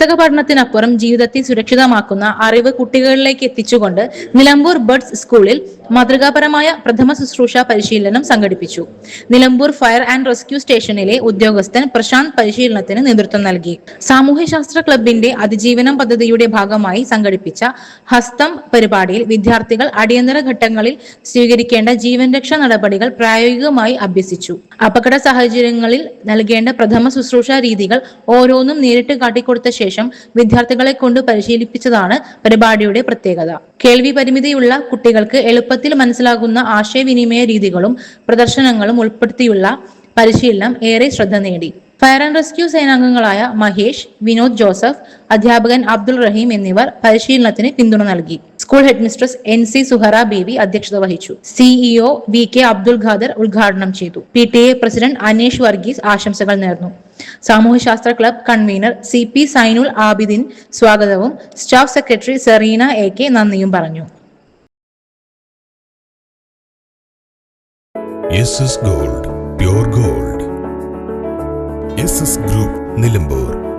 പുസ്തക പഠനത്തിനപ്പുറം ജീവിതത്തെ സുരക്ഷിതമാക്കുന്ന അറിവ് കുട്ടികളിലേക്ക് എത്തിച്ചുകൊണ്ട് നിലമ്പൂർ ബഡ്സ് സ്കൂളിൽ മാതൃകാപരമായ പ്രഥമ ശുശ്രൂഷ പരിശീലനം സംഘടിപ്പിച്ചു. നിലമ്പൂർ ഫയർ ആൻഡ് റെസ്ക്യൂ സ്റ്റേഷനിലെ ഉദ്യോഗസ്ഥൻ പ്രശാന്ത് പരിശീലനത്തിന് നേതൃത്വം നൽകി. സാമൂഹ്യശാസ്ത്ര ക്ലബിന്റെ അതിജീവനം പദ്ധതിയുടെ ഭാഗമായി സംഘടിപ്പിച്ച ഹസ്തം പരിപാടിയിൽ വിദ്യാർത്ഥികൾ അടിയന്തര ഘട്ടങ്ങളിൽ സ്വീകരിക്കേണ്ട ജീവൻ രക്ഷാ നടപടികൾ പ്രായോഗികമായി അഭ്യസിച്ചു. അപകട സാഹചര്യങ്ങളിൽ നൽകേണ്ട പ്രഥമ ശുശ്രൂഷ രീതികൾ ഓരോന്നും നേരിട്ട് കാട്ടിക്കൊടുത്ത ശേഷം വിദ്യാർത്ഥികളെ കൊണ്ട് പരിശീലിപ്പിച്ചതാണ് പരിപാടിയുടെ പ്രത്യേകത. കേൾവി പരിമിതിയുള്ള കുട്ടികൾക്ക് എളുപ്പത്തിൽ മനസ്സിലാകുന്ന ആശയവിനിമയ രീതികളും പ്രദർശനങ്ങളും ഉൾപ്പെടുത്തിയുള്ള പരിശീലനം ഏറെ ശ്രദ്ധ നേടി. ഫയർ ആൻഡ് റെസ്ക്യൂ സേനാംഗങ്ങളായ മഹേഷ്, വിനോദ് ജോസഫ്, അധ്യാപകൻ അബ്ദുൾ റഹീം എന്നിവർ പരിശീലനത്തിന് പിന്തുണ നൽകി. School headmistress NC Suhara Baby അധ്യക്ഷത വഹിച്ചു. CEO VK അബ്ദുൽ ഖാദർ ഉദ്ഘാടനം ചെയ്തു. PTA പ്രസിഡന്റ് അനേഷ് വർഗീസ് ആശംസകൾ നേർന്നു. സാമൂഹ്യശാസ്ത്ര club convener CP Sainul Abidin സ്വാഗതവും സ്റ്റാഫ് സെക്രട്ടറി സെറീന AK നന്ദിയും പറഞ്ഞു. SS Gold, pure gold. SS Group, Nilambur.